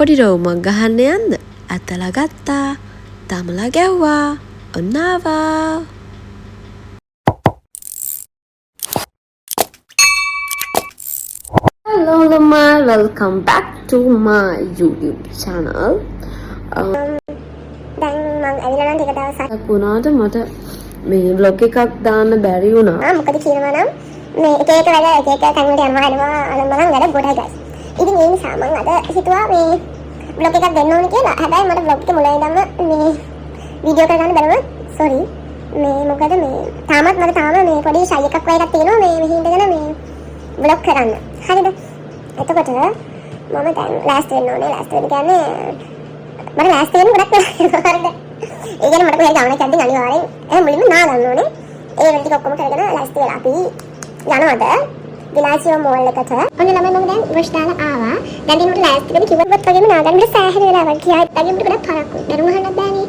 පොඩි රවුමක් ගහන්න යන්න. ඇතලා ගත්තා. දමලා ගැව්වා. ඔන්න ආවා. Hello my welcome back to my YouTube channel. දැන් මම ඇවිල්ලා නම් ටික දවසක් වුණාට මට මේ vlog එකක් දාන්න බැරි වුණා. මොකද කියනවා නම් මේ එක එක වැඩ එක එක තැන් වලට යනවා අනම්මනම් වැඩ ගොඩයි guys. ඉතින් ඒ නිසා මම අද හිතුවා මේ vlog එකක් දෙන්න ඕනේ කියලා. හැබැයි මට vlog එක මුල ඉඳන්ම මේ වීඩියෝ එක ගන්න බැරුව sorry. මේ මොකද මේ තාමත් මට මේ පොඩි shy එකක් වගේ එකක් තියෙනවා මේ මෙහි ඉඳගෙන මේ vlog කරන්න. හරිද? එතකොට මම දැන් last වෙන්න ඕනේ. last වෙන්න කියන්නේ මට last වෙන්න ගොඩක් වෙලා හරිද? ඒ කියන්නේ මට කොහෙද ගමනක් යද්දී අනිවාර්යෙන් මුලින්ම නා ගන්න ඕනේ. ඒ වෙලට ඔක්කොම කරගෙන last වෙලා අපි යනවාද විලාසියෝ මෝල් එකට. ඔන්න ළමයි මම දැන් වොෂ් දාලා ආවා. දැන් දිනුට last එකට කිව්වත් වගේම නා ගන්න සෑහෙන වෙලාවක් ගියා. ඊටගින් මට ගොඩක් පරක්කු. දරුම අහන්නත් බෑනේ.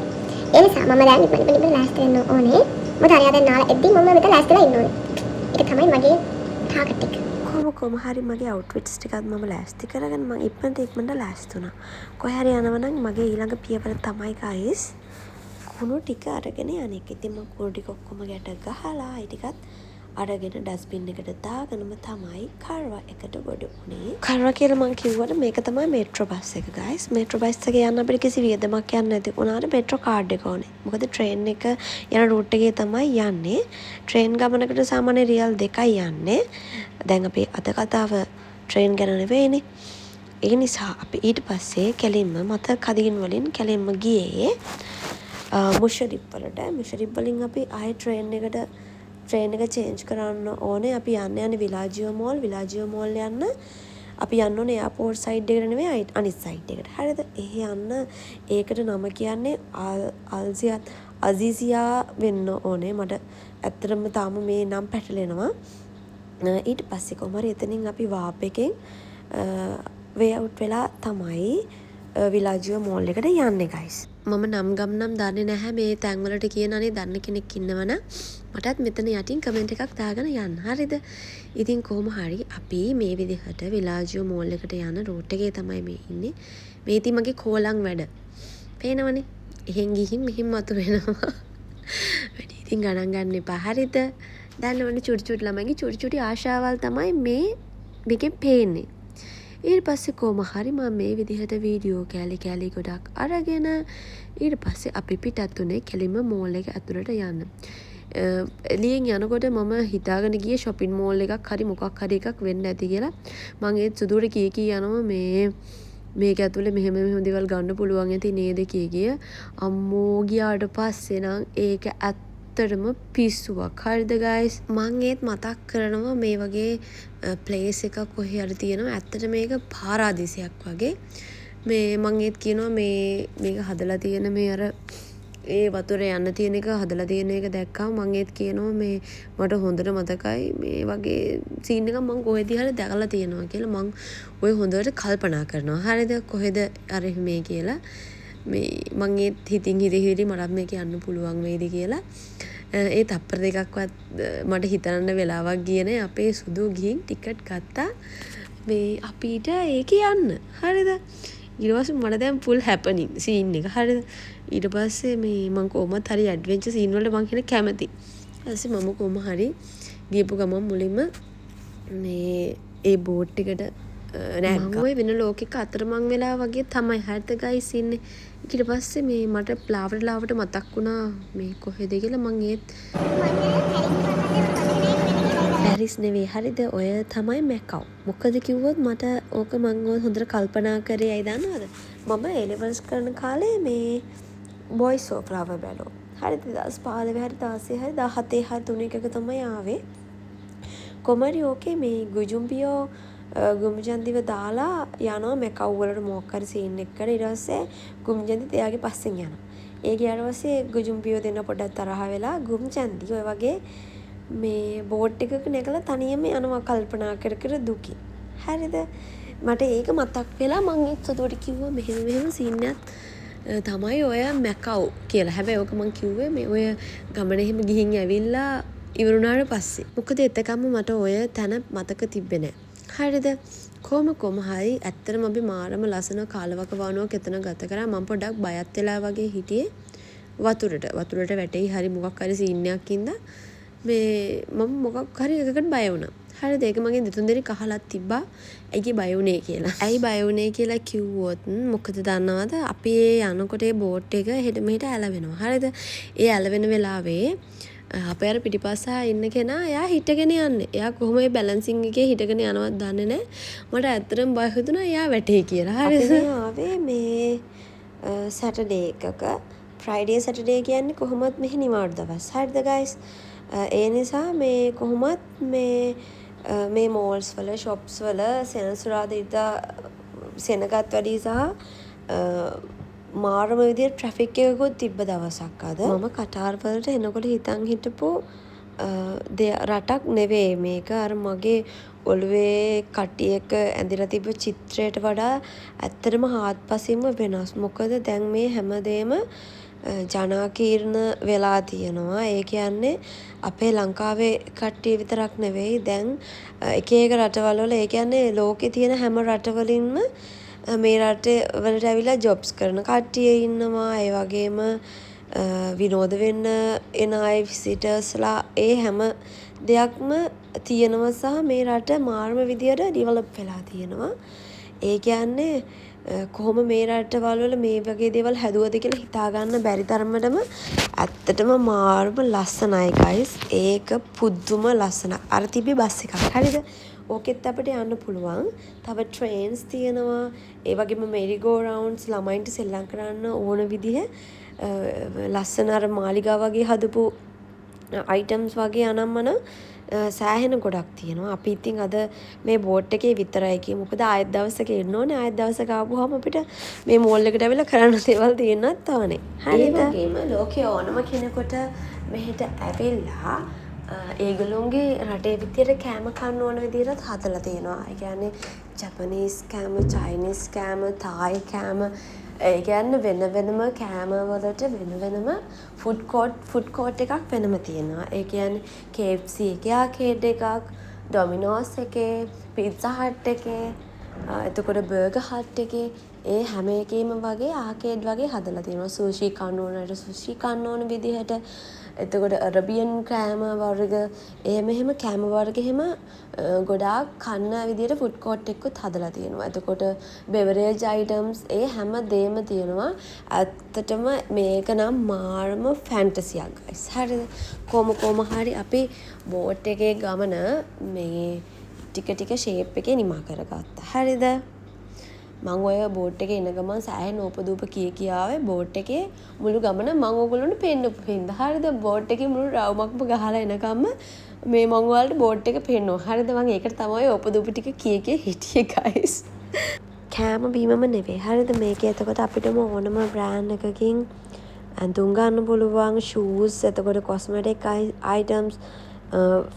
ඒ නිසා මම දැන් ඉක්මනට last වෙන්න ඕනේ. මම හරියට දැන් නාලා එද්දි මම මෙතන last වෙලා ඉන්න ඕනේ. ඒක තමයි මගේ ටාගට් එක. කොහොම හරි මගේ අවුට්ෆිට්ස් ටිකත් මම ලෑස්ති කරගෙන මම ඉක්මනට ලෑස්ති වුණා. කොහේ හරි යනවනම් මගේ ඊළඟ පියවර තමයි guys කුණු ටික අරගෙන යන්නේ. ඉතින් මම කුණු ටික ඔක්කොම ගැට ගහලා ඒ ටිකත් අරගෙන ඩස්බින් එකට දාගෙනම තමයි කරවා එකට ගොඩ වුණේ. කරවා කියලා මම කිව්වට මේක තමයි මෙට්‍රෝ බස් එක guys. මෙට්‍රෝ බස් එකේ යන්න අපිට කිසි වියදමක් යන්න නැති වුණාට මෙට්‍රෝ කාඩ් එක ඕනේ. මොකද ට්‍රේන් එක යන රූට් එකේ තමයි යන්නේ. ට්‍රේන් ගමනකට සාමාන්‍ය රියල් 2යි යන්නේ. දැන් අපි අද කතාව ට්‍රේන් ගැන නෙවෙයිනේ. ඒ නිසා අපි ඊට පස්සේ කැලින්ම මත කදින් වලින් කැලින්ම ගියේ මුෂරිප් වලට. මුෂරිප් වලින් අපි ආයෙ ට්‍රේන් එක චේන්ජ් කරන්න ඕනේ. අපි යන්නේ විලාජියෝ මෝල් යන්න අපි යන්න ඕනේ එයාපෝට් සයිඩ් එකට නෙවෙයි අනිත් සයිඩ් එකට. හරිද? එහෙ යන්න ඒකට නම කියන්නේ අල්සියා වෙන්න ඕනේ. මට ඇත්තටම තාම මේ නම් පැටලෙනවා. ඊට පස්සේ කොහමරි එතනින් අපි වාප් එකෙන් වේ අවුට් වෙලා තමයි විලාජියෝ මෝල් එකට යන්නේ guys. මම නම් දන්නේ නැහැ මේ තැන් වලට කියන අනේ දන්න කෙනෙක් ඉන්නවනම් මටත් මෙතන යටින් කමෙන්ට් එකක් දාගෙන යන්න. හරිද? ඉතින් කොහොම හරි අපි මේ විදිහට විලාජියෝ මෝල් එකට යන රූට් එකේ තමයි මේ ඉන්නේ. මේ ඉතින් මගේ කෝලං වැඩ. පේනවනේ. එහෙන් ගිහින් මෙහින් මතු වෙනවා. වැඩි ඉතින් ගණන් ගන්න එපා. හරිද? දැන් ඔන්න චුටි ළමයිගේ චුටි ආශාවල් තමයි මේකෙන් පේන්නේ. ඊට පස්සේ කොහොම හරි මම මේ විදිහට වීඩියෝ කෑලි ගොඩක් අරගෙන ඊට පස්සේ අපි පිටත් උනේ කෙලින්ම මෝල් එක ඇතුළට යන්න. එළියෙන් යනකොට මම හිතාගෙන ගියේ shopping mall එකක් හරි මොකක් හරි එකක් වෙන්න ඇති කියලා. මම ඒත් සුදුරේ කී යනවා මේක ඇතුලේ මෙහෙම දේවල් ගන්න පුළුවන් ඇති නේද කිය. අම්මෝ ගියාට පස්සේ නම් ඒක ඇත්තටම පිස්සුවක්. හරිද guys? මම ඒත් මතක් කරනවා මේ වගේ ප්ලේස් එකක් කොහේ හරි තියෙනවා. ඇත්තට මේක පාරාදීසයක් වගේ. මේ මම ඒත් කියනවා මේක හදලා තියෙන මේ අර ඒ වතුරේ යන්න තියෙන එක හදලා තියෙන එක දැක්කම මම ඒත් කියනවා මේ මට හොඳට මතකයි මේ වගේ සීන් එකක් මම කොහෙදී හරි දැකලා තියෙනවා කියලා මම ඔය හොඳට කල්පනා කරනවා. හරිද? කොහෙද අර මේ කියලා මේ මම ඒත් හිතින් මට මේක යන්න පුළුවන් වේද කියලා. ඒ තප්පර දෙකක්වත් මට හිතන්න වෙලාවක් ගියේ නෑ. අපේ සුදු ගිහින් ටිකට් ගත්තා මේ අපිට ඒක යන්න. හරිද? ඊට පස්සේ මට දැන් full happening scene එක. හරිද? ඊට පස්සේ මේ මම කොහොමත් හරි ඇඩ්වෙන්චර් සීන් වලට මං කියන කැමති. ඊපස්සේ මම කොහොම හරි ගියපු ගමන් මුලින්ම මේ ඒ බෝට් එකට නැග්ගා. මම වෙන ලෝකෙක අතරමං වෙලා වගේ තමයි හරිද ගයිස් ඉන්නේ. ඊට පස්සේ මේ මට ලාවට මතක් වුණා මේ කොහෙද කියලා මං ඒත් පැරිස් නෙවෙයි. හරිද? ඔය තමයි මැකව්. මොකද කිව්වොත් මට ඕක මං හොඳට කල්පනා කරේ ඇයි දන්නවද? මම A levels කරන කාලේ මේ boys of flower බැලුවා. හරිද? 2015 හරි 16 හරි 17 හරි තුන එකක තමයි ආවේ. කොමරි ඕකේ මේ ගුජුම්බියෝ ගුම්ජන්දිව දාලා යනවා මැකව් වලට මොකක් හරි සීන් එකකට. ඊට පස්සේ ගුම්ජන්දි එයාගේ පස්සෙන් යනවා. ඒ ගියාට පස්සේ ගුජුම්බියෝ දෙන්න පොඩ්ඩක් තරහ වෙලා ගුම්ජන්දි ඔය වගේ මේ බෝට් එකක නැගලා තනියම යනවා කල්පනා කර දුකි. හරිද? මට ඒක මතක් වෙලා මම ඒත් සතුට කිව්වා මෙහෙම සීන් එකක් තමයි ඔය මැකව් කියලා. හැබැයි ඕක මං කිව්වේ මේ ඔය ගමන එහෙම ගිහින් ඇවිල්ලා ඉවරුණාට පස්සේ. මොකද එතකම මට ඔය තැන මතක තිබ්බේ නැහැ. හරිද? කොහොම හරි ඇත්තටම අපි මාරම ලස්සන කාලවක වණුවක් එතන ගත කරා. මම පොඩ්ඩක් බයත් වෙලා වගේ හිටියේ වතුරට වැටෙයි හරි මොකක් හරි සීන් එකක් ඉඳලා මේ මම මොකක් හරි එකකට බය වුණා. හරිද? ඒක මගෙන් දෙතුන් දෙනෙක් අහලත් තිබ්බා. ඇයි බය වුනේ කියලා. ඇයි බය වුනේ කියලා කිව්වොත් මොකද දන්නවද? අපි ඒ යනකොට ඒ බෝට් එක හෙට මෙහෙට ඇලවෙනවා. හරිද? ඒ ඇලවෙන වෙලාවේ අපේ අර පිටිපස්සා ඉන්න කෙනා එයා හිටගෙන යන්නේ. එයා කොහොම මේ බැලන්සින් එකේ හිටගෙන යනවද දන්නේ නැහැ. මට ඇත්තටම බය හිතුණා එයා වැටේ කියලා. හරිද? අපි ආවේ මේ සැටර්ඩේ එකක ෆ්‍රයිඩේ සැටර්ඩේ කියන්නේ කොහොමත් මෙහි නිවාඩු දවස්. හරිද guys? ඒ නිසා මේ කොහොමත් මේ මෝල්ස් වල shops වල සෙනසුරාදා සෙනගත් වැඩි සහ මාරම විදිහට ට්‍රැෆික් එකකුත් තිබ්බ දවසක් අද. මම කටාර් වලට එනකොට හිතන් හිටපු රටක් නෙවෙයි මේක. අර මගේ ඔළුවේ කට්ටියක ඇඳිලා තිබ්බ චිත්‍රයට වඩා ඇත්තටම හාත්පසින්ම වෙනස්. මොකද දැන් මේ හැමදේම ජනාකීර්ණ වෙලා තියෙනවා. ඒ කියන්නේ අපේ ලංකාවේ කට්ටිය විතරක් නෙවෙයි. දැන් එක එක රටවල් වල ඒ කියන්නේ ලෝකේ තියෙන හැම රටවලින්ම මේ රටේ වලට ඇවිල්ලා ජොබ්ස් කරන කට්ටිය ඉන්නවා. ඒ වගේම විනෝද වෙන්න එන අය විසිටර්ස්ලා ඒ හැම දෙයක්ම තියෙනවා සහ මේ රට මාර්ම විදියට ඩිවලොප් වෙලා තියෙනවා. ඒ කියන්නේ කොහොම මේ රටවල් වල මේ වගේ දේවල් හැදුවද කියලා හිතා ගන්න බැරි තරමටම ඇත්තටම මාර්ම ලස්සනයි guys. ඒක පුදුම ලස්සනක්. අර තිබ්බේ බස් එකක්. හරිද? ඕකෙත් අපිට යන්න පුළුවන්. තව ට්‍රේන්ස් තියෙනවා. ඒ වගේම මෙරි ගෝ රවුන්ඩ්ස් ළමයින්ට සෙල්ලම් කරන්න ඕන විදිහ ලස්සන අර මාලිගා වගේ හදපු අයිටම්ස් වගේ අනම්මන සෑහෙන ගොඩක් තියෙනවා. අපි ඉතින් අද මේ බෝට් එකේ විතරයි කියේ. මොකද ආයෙත් දවසක එන්න ඕනේ. ආයෙත් දවසක ආපුවාම අපිට මේ මෝල් එකට ඇවිල්ලා කරන්න දේවල් තියෙන්නත් ඕනේ. හරිද? ඒ වගේම ලෝකේ ඕනම කෙනෙකුට මෙහෙට ඇවිල්ලා ඒගොල්ලෝගේ රටේ විදියට කෑම කන්න ඕන විදියට හදලා තියෙනවා. ඒ කියන්නේ ජපනීස් කෑම, චයිනීස් කෑම, තායි කෑම, ඒ කියන්නේ වෙන වෙනම කෑම වලට වෙන වෙනම ෆුඩ් කෝට් එකක් වෙනම තියෙනවා. ඒ කියන්නේ KFC එකේ ආකේඩ් එකක්, ඩොමිනෝස් එකේ, පිට්සා හට් එකේ, එතකොට බර්ගර් හට් එකේ ඒ හැම එකේම වගේ ආකේඩ් වගේ හදලා තියෙනවා. සූෂි කන්න ඕනට සූෂි කන්න ඕන විදිහට. එතකොට අරබියන් කෑම වර්ග එහෙම කෑම වර්ග එහෙම ගොඩාක් කන්න විදිහට ෆුඩ් කෝට් එකකුත් හදලා තියෙනවා. එතකොට බෙවරේජ් අයිටම්ස් ඒ හැම දෙයක්ම තියෙනවා. ඇත්තටම මේක නම් මාරම ෆැන්ටසියක් guys. හරිද? කොහොම හරි අපි බෝට් එකේ ගමන මේ ටික ෂේප් එකේ නිමා කරගත්තා. හරිද? මම ඔය බෝට් එකේ එන ගමන් සෑහෙන ඕපදූප කියාවේ බෝට් එකේ මුළු ගමන මම ඕගොල්ලන්ට පෙන්නපු හින්දා. හරිද? බෝට් එකේ මුළු රවුමක්ම ගහලා එනකම්ම මේ මම ඔයාලට බෝට් එක පෙන්නුවා. හරිද? මම ඒකට තමයි ඕපදූප ටික කිය හිටියේ guys. කෑම බීමම නෙවෙයි. හරිද? මේකේ එතකොට අපිටම ඕනම බ්‍රෑන්ඩ් එකකින් ඇඳුම් ගන්න පුළුවන්, shoes, එතකොට cosmetic items,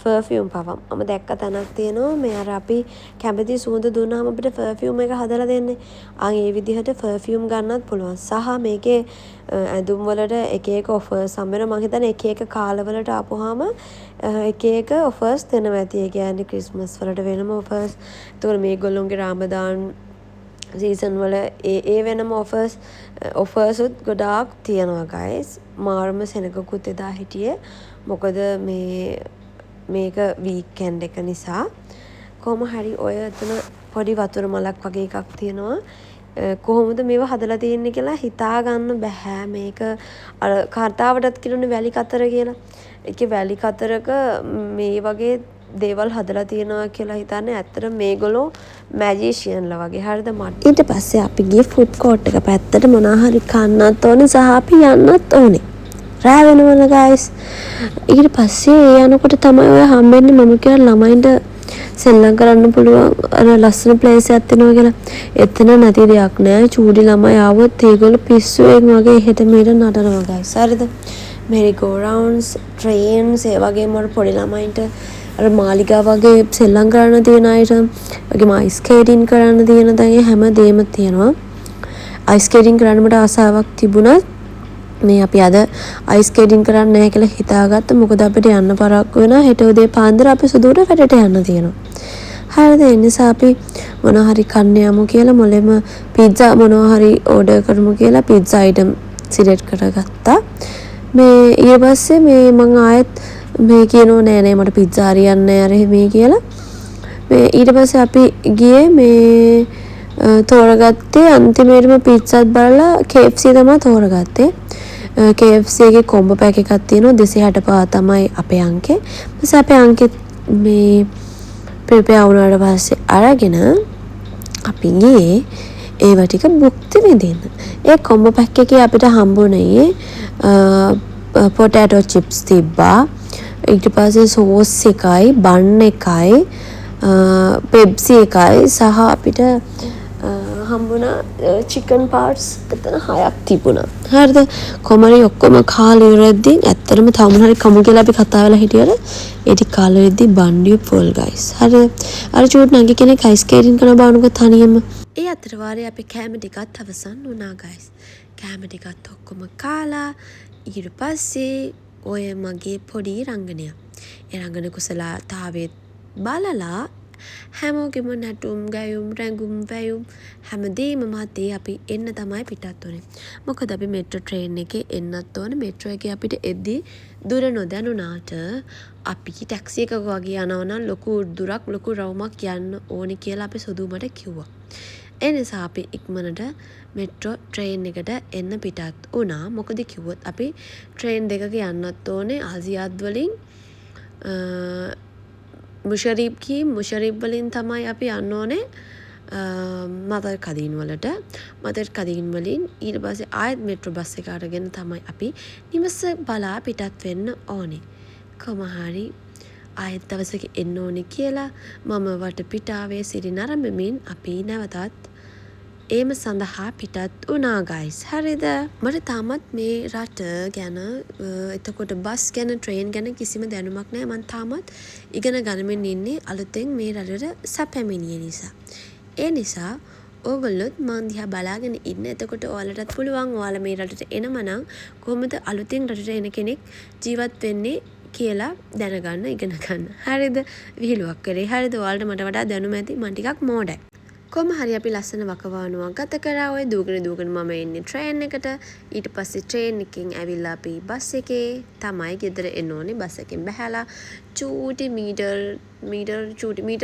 perfume පවා මම දැක්ක තැනක් තියෙනවා. මේ අර අපි කැමති සුවඳ දුන්නාම අපිට perfume එක හදලා දෙන්නේ. ඒ විදිහට perfume ගන්නත් පුළුවන්. සහ මේකේ ඇඳුම් වලට එක එක offers සම්බෙන මම හිතන්නේ එක එක කාලවලට ආපුවාම එක එක offers දෙනවා ඇති. ඒ කියන්නේ Christmas වලට වෙනම offers. එතකොට මේගොල්ලෝගේ රාමදාන් සීසන් වල ඒ වෙනම offers උත් ගොඩාක් තියෙනවා guys. මාර්ම සෙනගකුත් එදා හිටියේ. මොකද මේක වීකෙන්ඩ් එක නිසා. කොහොම හරි ඔය එතන පොඩි වතුර මලක් වගේ එකක් තියෙනවා. කොහොමද මේව හදලා තියෙන්නේ කියලා හිතා ගන්න බෑ. මේක අර කතාවටත් කියනනේ වැලි කතර කියලා. ඒකේ වැලි කතරක මේ වගේ දේවල් හදලා තියෙනවා කියලා හිතන්නේ ඇත්තට මේගොල්ලෝ මැජිෂියන්ලා වගේ. හරිද? මට ඊට පස්සේ අපි ගියේ ෆුඩ් කෝට් එක පැත්තට මොනවා හරි කන්නත් ඕනේ සහ අපි යන්නත් ඕනේ. රෑ වෙනවල guys. ඊට පස්සේ යනකොට තමයි ඔය හම්බෙන්නේ මම කියන ළමයින්ට සෙල්ලම් කරන්න පුළුවන් අර ලස්සන ප්ලේස් එකක් තියෙනවා කියලා. එතන නැති දෙයක් නෑ. චූටි ළමයි ආවොත් ඒගොල්ලෝ පිස්සුවෙන් වගේ එහෙට මෙහෙට නටනවා guys. හරිද? මෙරි ගෝ රවුන්ඩ්ස්, ට්‍රේන්ස්, ඒ වගේම අර පොඩි ළමයින්ට අර මාලිගා වගේ සෙල්ලම් කරන්න තියෙන අයට, වගේම අයිස් ස්කේටින් කරන්න තියෙන දේ හැම දෙයක්ම තියෙනවා. අයිස් ස්කේටින් කරන්න මට ආසාවක් තිබුණත් මේ අපි අද අයිස් ස්කේටින් කරන්නේ නැහැ කියලා හිතාගත්ත. මොකද අපිට යන්න පරක්කු වෙනවා. හෙට උදේ පාන්දර අපි සුදුට වැඩට යන්න තියෙනවා. හරිද ඒ නිසා අපි මොනවා හරි කන්න යමු කියලා මොලෙම පිට්සා මොනවා හරි ඕඩර් කරමු කියලා පිට්සා අයිටම් සිලෙක්ට් කරගත්තා. මේ ඊට පස්සේ මේ මං ආයෙත් මේ කියනවා නෑ නෑ මට පිට්සා හරියන්නේ නෑ අර මේ කියලා. මේ ඊට පස්සේ අපි ගියේ මේ තෝරගත්තේ අන්තිමේටම පිට්සාත් බලලා KFC තමයි තෝරගත්තේ. KFC එකේ කොම්බෝ පැක් එකක් තියෙනවා 265 තමයි අපේ අංකේ. ඊපස්සේ අපේ අංකෙත් මේ ප්‍රිපෙයාර් වුණාට පස්සේ අරගෙන අපි ගියේ ඒව ටික භුක්ති විඳින්න. ඒ කොම්බෝ පැක් එකේ අපිට හම්බුනේ පොටැටෝ චිප්ස් තිබ්බා. ඊට පස්සේ සෝස් එකයි බන් එකයි පෙප්සි එකයි සහ අපිට හම්බුණා චිකන් පාර්ට්ස් එතන 6ක් තිබුණා. හරිද? කොමරි ඔක්කොම කාලේ ඉවරද්දී ඇත්තටම තව මොන හරි කමු කියලා අපි කතා වෙලා හිටියද ඒ ටික කාලේ ඉවරද්දී බන්ඩිය ෆුල් ගයිස්. හරිද? අර චූට් නංගි කෙනෙක් අයිස් ස්කේටින් කරන බානුක තනියම. ඒ අතර වාරේ අපි කැම ටිකත් අවසන් වුණා ගයිස්. කැම ටිකත් ඔක්කොම කාලා ඊට පස්සේ ඔය මගේ පොඩි රංගනයක්. ඒ රංගන කුසලතාවයේ බලලා හැමෝගෙම නැටුම් ගැයුම් රැඟුම් වැයුම් හැමදේම මතේ අපි එන්න තමයි පිටත් වුනේ. මොකද අපි මෙට්‍රෝ ට්‍රේන් එකේ එන්නත් ඕනේ. මෙට්‍රෝ එකේ අපිට එද්දි දුර නොදැනුණාට අපි ටැක්සි එකක වගේ යනවා නම් ලොකු දුරක් ලොකු රවුමක් යන්න ඕනේ කියලා අපි සුදුමට කිව්වා. ඒ නිසා අපි ඉක්මනට මෙට්‍රෝ ට්‍රේන් එකට එන්න පිටත් වුණා. මොකද කිව්වොත් අපි ට්‍රේන් දෙකක යන්නත් ඕනේ ආසියාත් වලින් මුෂරීබ් වලින් තමයි අපි යන්න ඕනේ මතර කදීන් වලට. මතර කදීන් වලින් ඊට පස්සේ ආයෙත් මෙට්‍රෝ බස් එක අරගෙන තමයි අපි නිවස බලා පිටත් වෙන්න ඕනේ. කොහොම හරි ආයෙත් දවසක එන්න ඕනේ කියලා මම වටපිටාවේ සිරි නරඹමින් අපි නැවතත් ඒම සඳහා පිටත් වුණා ගයිස්. හරිද? මට තාමත් මේ රට ගැන එතකොට බස් ගැන ට්‍රේන් ගැන කිසිම දැනුමක් නැහැ. මම තාමත් ඉගෙන ගනිමින් ඉන්නේ අලුතෙන් මේ රටට සැපැමිණිය නිසා. ඒ නිසා ඕගොල්ලොත් මං දිහා බලාගෙන ඉන්න. එතකොට ඔයාලටත් පුළුවන් ඔයාලා මේ රටට එනම නම් කොහොමද අලුතෙන් රටට එන කෙනෙක් ජීවත් වෙන්නේ කියලා දැනගන්න ඉගෙන ගන්න. හරිද? විහිළුවක් කරේ. හරිද? ඔයාලට මට වඩා දැනුම ඇති. මං ටිකක් මෝඩයි. කොහොම හරි අපි ලස්සන වකවානුවක් ගත කරා. ඔය දූගෙන මම එන්නේ ට්‍රේන් එකට. ඊට පස්සේ ට්‍රේන් එකකින් ඇවිල්ලා අපි බස් එකේ තමයි ගෙදර එන්න ඕනේ. බස් එකෙන් බහැලා චූටි මීටර්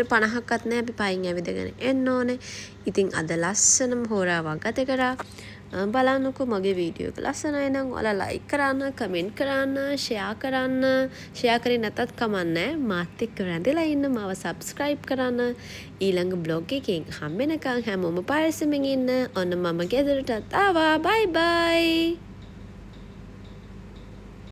50ක්වත් නැහැ අපි පයින් ඇවිදගෙන එන්න ඕනේ. ඉතින් අද ලස්සනම හොරාවක් ගත කරා. බලන්නකෝ මගේ වීඩියෝ එක ලස්සනයි නම් ඔයාලා ලයික් කරන්න, කමෙන්ට් කරන්න, ෂෙයා කරන්න. ෂෙයා කරේ නැතත් කමන්නේ. මාත් එක්ක රැඳිලා ඉන්න, මාව සබ්ස්ක්‍රයිබ් කරන්න. ඊළඟ බ්ලොග් එකෙන් හම්බෙනකන් හැමෝම පරිස්සමෙන් ඉන්න. ඔන්න මම ගෙදරටත් ආවා. බයි බයි.